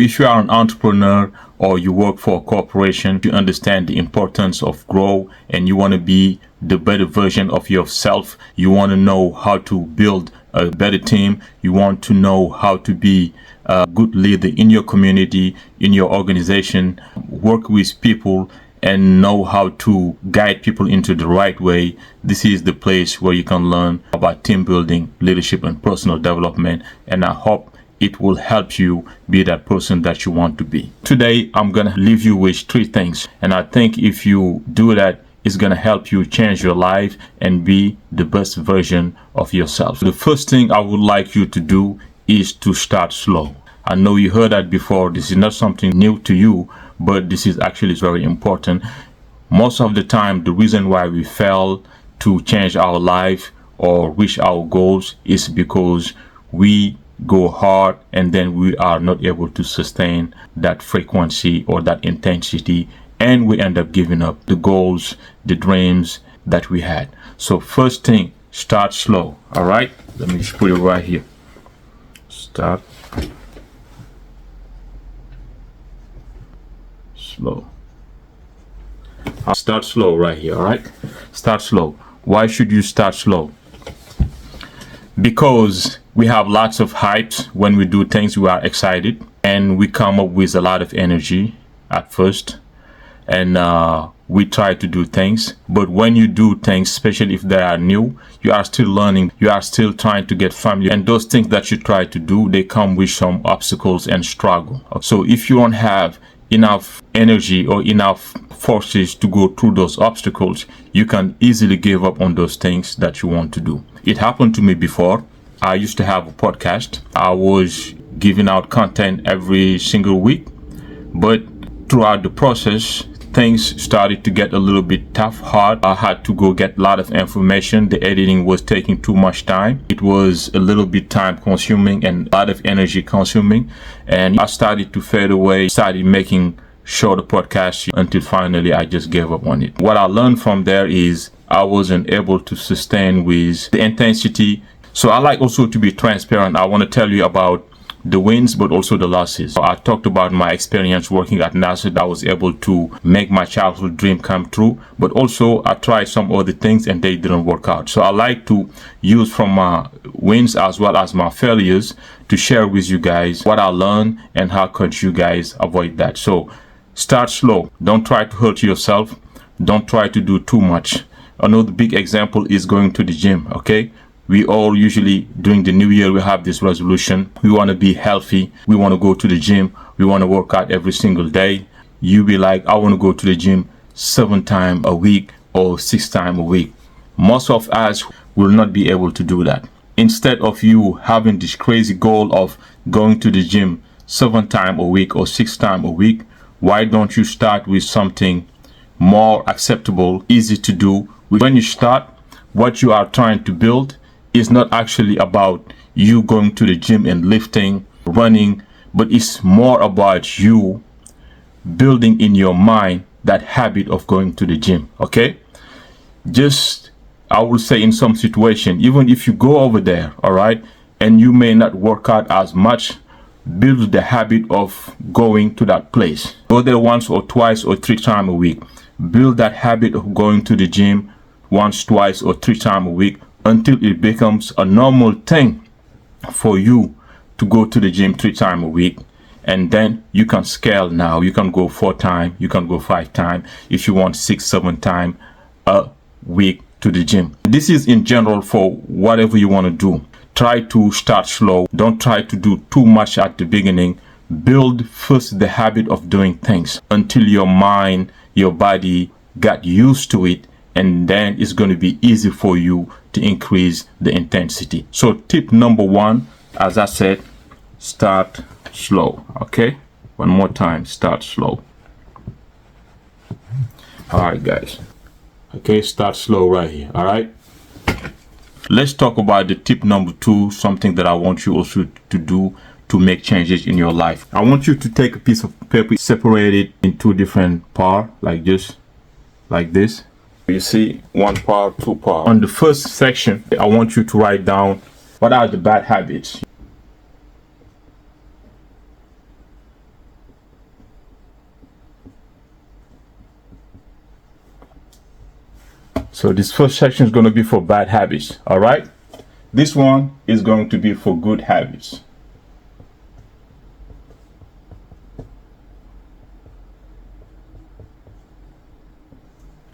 If you are an entrepreneur or you work for a corporation, you understand the importance of grow and you want to be the better version of yourself. You want to know how to build a better team. You want to know how to be a good leader in your community, in your organization, work with people and know how to guide people into the right way. This is the place where you can learn about team building, leadership, and personal development. And I hope it will help you be that person that you want to be. Today, I'm going to leave you with 3 things. And I think if you do that, it's going to help you change your life and be the best version of yourself. The first thing I would like you to do is to start slow. I know you heard that before. This is not something new to you, but this is actually very important. Most of the time, the reason why we fail to change our life or reach our goals is because we go hard and then we are not able to sustain that frequency or that intensity, and we end up giving up the goals, the dreams that we had. So first thing, start slow. All right, let me just put it right here. Start slow. I'll start slow right here. All right, start slow. Why should you start slow? Because we have lots of hypes. When we do things, we are excited and we come up with a lot of energy at first, and we try to do things. But when you do things, especially if they are new, you are still learning, you are still trying to get familiar, and those things that you try to do, they come with some obstacles and struggle. So if you don't have enough energy or enough forces to go through those obstacles, you can easily give up on those things that you want to do. It happened to me before. I used to have a podcast. I was giving out content every single week, but throughout the process, things started to get a little bit tough, hard. I had to go get a lot of information. The editing was taking too much time. It was a little bit time consuming and a lot of energy consuming. And I started to fade away, started making shorter podcasts until finally I just gave up on it. What I learned from there is I wasn't able to sustain with the intensity. So I like also to be transparent. I want to tell you about the wins, but also the losses. I talked about my experience working at NASA, that I was able to make my childhood dream come true, but also I tried some other things and they didn't work out. So I like to use from my wins as well as my failures to share with you guys what I learned and how could you guys avoid that. So start slow. Don't try to hurt yourself. Don't try to do too much. Another big example is going to the gym, okay? We all usually during the new year, we have this resolution. We want to be healthy. We want to go to the gym. We want to work out every single day. You be like, I want to go to the gym 7 times a week or 6 times a week. Most of us will not be able to do that. Instead of you having this crazy goal of going to the gym 7 times a week or 6 times a week, why don't you start with something more acceptable, easy to do? When you start, what you are trying to build is not actually about you going to the gym and lifting, running, but it's more about you building in your mind that habit of going to the gym, okay? Just, I will say in some situation, even if you go over there, all right, and you may not work out as much, build the habit of going to that place. Go there once or twice or 3 times a week. Build that habit of going to the gym once, twice, or 3 times a week until it becomes a normal thing for you to go to the gym 3 times a week. And then you can scale now. You can go 4 times, you can go 5 times, if you want 6, 7 times a week to the gym. This is in general for whatever you want to do. Try to start slow. Don't try to do too much at the beginning. Build first the habit of doing things until your mind, your body got used to it, and then it's going to be easy for you to increase the intensity. So tip number 1, as I said, start slow. Okay, one more time, start slow. All right, guys. Okay, start slow right here. All right, let's talk about the tip number 2, something that I want you also to do to make changes in your life. I want you to take a piece of paper, separate it in 2 different parts, like this, like this. You see, 1 part, 2 part. On the first section, I want you to write down what are the bad habits. So this first section is going to be for bad habits. All right. This one is going to be for good habits.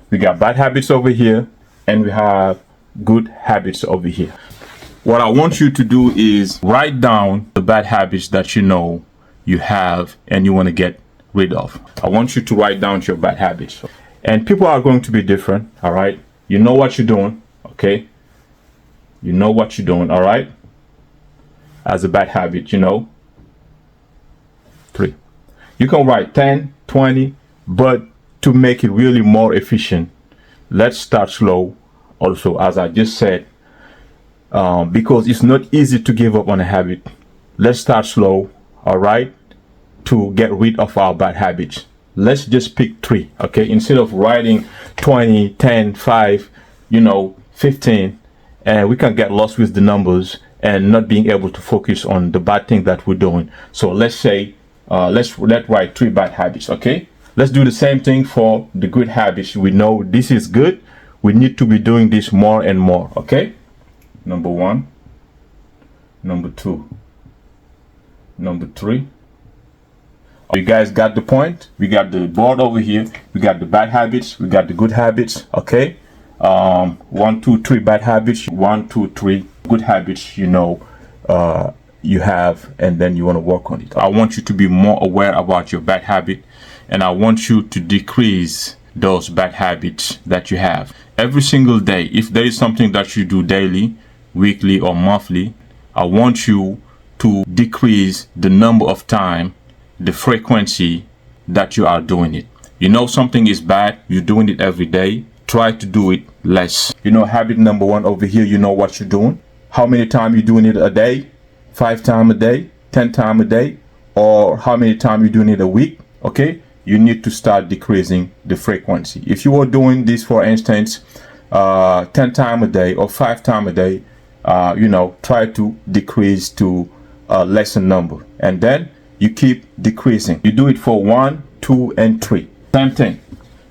We got bad habits over here, and we have good habits over here. What I want you to do is write down the bad habits that you know you have and you want to get rid of. I want you to write down your bad habits. And people are going to be different, all right? You know what you're doing, okay? You know what you're doing, all right? As a bad habit, you know. 3. You can write 10, 20, but to make it really more efficient, let's start slow also, as I just said, because it's not easy to give up on a habit. Let's start slow, all right, to get rid of our bad habits. Let's just pick 3, okay? Instead of writing 20, 10, 5, 15, and we can get lost with the numbers and not being able to focus on the bad thing that we're doing. So let's say, let's write 3 bad habits, okay? Let's do the same thing for the good habits. We know this is good. We need to be doing this more and more, okay? Number 1, number 2, number 3. You guys got the point? We got the board over here. We got the bad habits. We got the good habits, okay? 1, 2, 3 bad habits. 1, 2, 3 good habits, you have, and then you want to work on it. I want you to be more aware about your bad habit, and I want you to decrease those bad habits that you have every single day. If there is something that you do daily, weekly, or monthly, I want you to decrease the number of time, the frequency that you are doing it. You know something is bad, you're doing it every day, try to do it less. Habit number 1 over here, you know what you're doing. How many times you're doing it a day? 5 times a day, 10 times a day, or how many times you're doing it a week? Okay, you need to start decreasing the frequency. If you are doing this, for instance, 10 times a day or 5 times a day, try to decrease to a lesser number, and then you keep decreasing. You do it for 1, 2, and 3. Same thing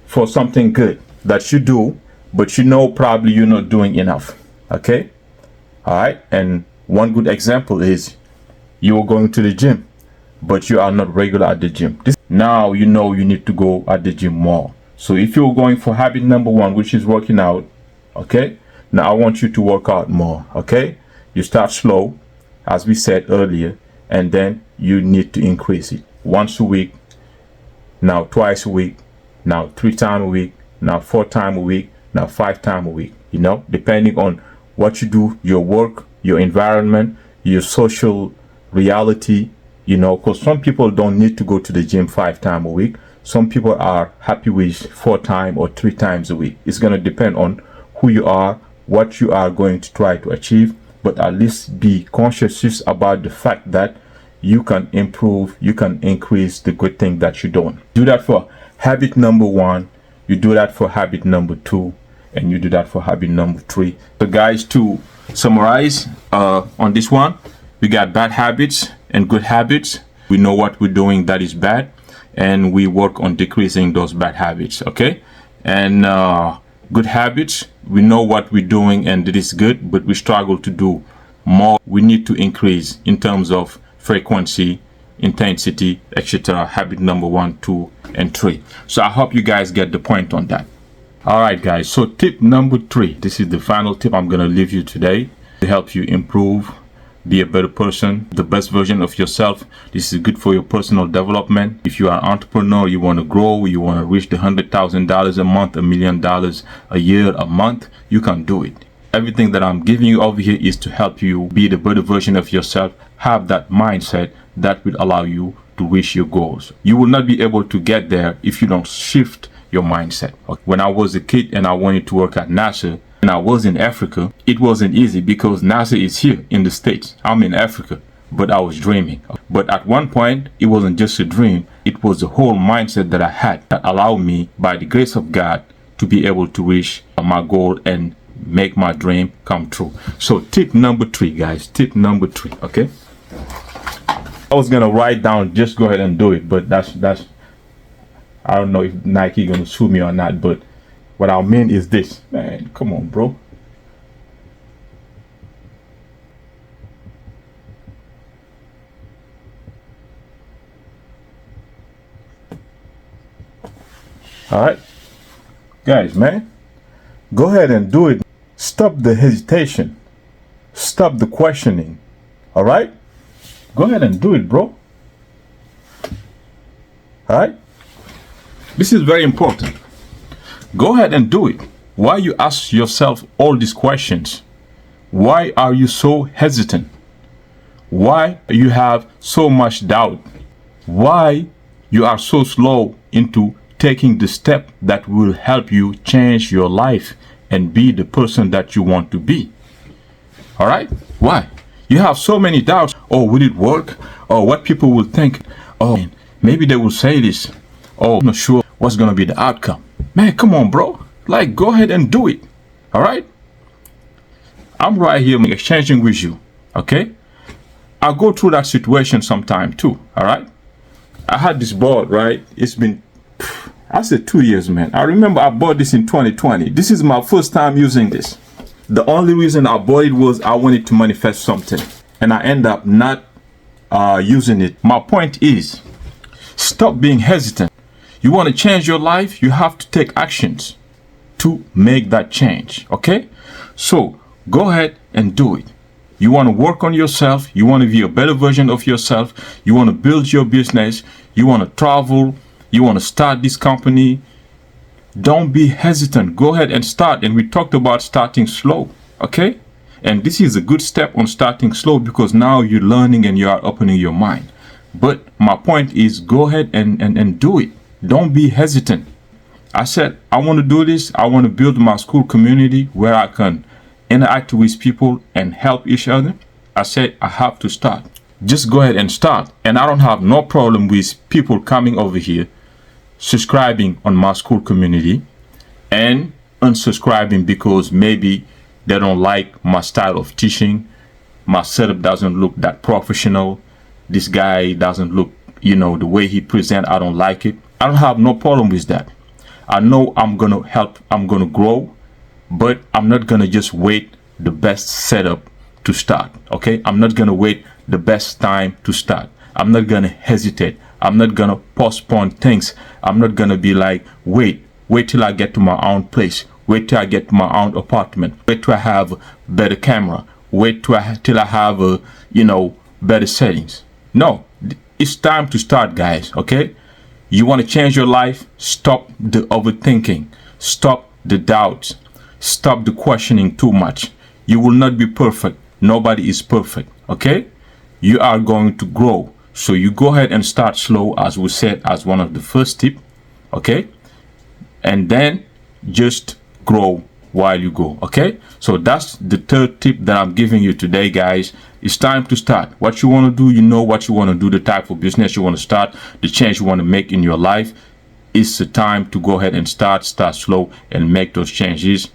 for something good that you do, but probably you're not doing enough. Okay, all right. And one good example is you are going to the gym, but you are not regular at the gym. Now you need to go at the gym more. So if you're going for habit number 1, which is working out, okay, now I want you to work out more. Okay, you start slow, as we said earlier, and then you need to increase it. Once a week, now twice a week, now 3 times a week, now 4 times a week, now 5 times a week, depending on what you do, your work, your environment, your social reality, because some people don't need to go to the gym 5 times a week. Some people are happy with 4 times or 3 times a week. It's going to depend on who you are, what you are going to try to achieve, but at least be conscious about the fact that you can improve, you can increase the good thing that you're doing. Do that for habit number 1, you do that for habit number 2, and you do that for habit number 3. So guys, to summarize on this one, we got bad habits and good habits. We know what we're doing that is bad, and we work on decreasing those bad habits, okay? And good habits, we know what we're doing and it is good, but we struggle to do more. We need to increase in terms of frequency, intensity, etc. Habit number 1, 2, and 3. So I hope you guys get the point on that. All right, guys. So tip number 3. This is the final tip I'm going to leave you today to help you improve, be a better person, the best version of yourself. This is good for your personal development. If you are an entrepreneur, you want to grow, you want to reach the $100,000 a month, $1 million a year, a month, you can do it. Everything that I'm giving you over here is to help you be the better version of yourself, have that mindset that will allow you to reach your goals. You will not be able to get there if you don't shift your mindset. When I was a kid and I wanted to work at NASA, and I was in Africa, it wasn't easy because NASA is here in the States. I'm in Africa, but I was dreaming. But at one point, it wasn't just a dream. It was the whole mindset that I had that allowed me, by the grace of God, to be able to reach my goal and make my dream come true. So tip number 3, guys, tip number 3, okay? I was gonna write down, just go ahead and do it, but that's I don't know if Nike gonna sue me or not, but What I mean is this, man. Come on, bro. All right, guys, man, go ahead and do it. Stop the hesitation. Stop the questioning. All right, go ahead and do it, bro. All right, this is very important. Go ahead and do it. Why you ask yourself all these questions? Why are you so hesitant? Why you have so much doubt? Why you are so slow into taking the step that will help you change your life and be the person that you want to be? All right? Why? You have so many doubts. Oh, will it work? Or what people will think? Oh, maybe they will say this. Oh, I'm not sure what's going to be the outcome. Man, come on, bro. Like, go ahead and do it. All right? I'm right here exchanging with you. Okay? I go through that situation sometime too. All right? I had this board, right? It's been, I said 2 years, man. I remember I bought this in 2020. This is my first time using this. The only reason I bought it was I wanted to manifest something. And I end up not using it. My point is, stop being hesitant. You want to change your life, you have to take actions to make that change. Okay? So, go ahead and do it. You want to work on yourself. You want to be a better version of yourself. You want to build your business. You want to travel. You want to start this company. Don't be hesitant. Go ahead and start. And we talked about starting slow. Okay? And this is a good step on starting slow because now you're learning and you are opening your mind. But my point is go ahead and do it. Don't be hesitant. I said, I want to do this. I want to build my school community where I can interact with people and help each other. I said, I have to start. Just go ahead and start. And I don't have no problem with people coming over here, subscribing on my school community and unsubscribing because maybe they don't like my style of teaching. My setup doesn't look that professional. This guy doesn't look, the way he presents, I don't like it. I don't have no problem with that. I know I'm going to help, I'm going to grow, but I'm not going to just wait the best setup to start. Okay? I'm not going to wait the best time to start. I'm not going to hesitate. I'm not going to postpone things. I'm not going to be like, wait till I get to my own place. Wait till I get to my own apartment. Wait till I have better camera. Wait till I have, better settings. No, it's time to start, guys. Okay? You want to change your life? Stop the overthinking. Stop the doubts. Stop the questioning too much. You will not be perfect. Nobody is perfect. Okay? You are going to grow. So you go ahead and start slow, as we said, as one of the first tip. Okay? And then just grow while you go. Okay? So that's the third tip that I'm giving you today, guys. It's time to start. What you want to do, you know what you want to do, the type of business you want to start, the change you want to make in your life. It's the time to go ahead and start slow and make those changes,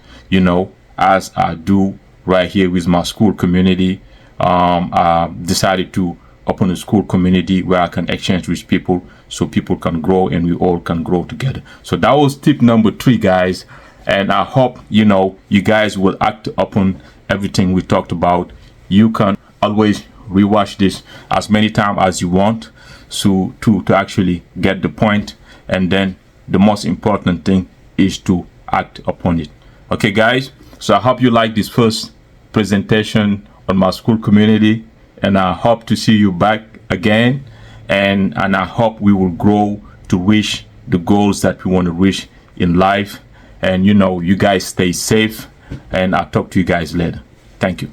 as I do right here with my school community. I decided to open a school community where I can exchange with people so people can grow and we all can grow together. So that was tip number 3, guys. And I hope, you guys will act upon everything we talked about. You can always rewatch this as many times as you want so to actually get the point. And then the most important thing is to act upon it. Okay, guys. So I hope you like this first presentation on my school community. And I hope to see you back again. And I hope we will grow to reach the goals that we want to reach in life. And you guys stay safe, and I'll talk to you guys later. Thank you.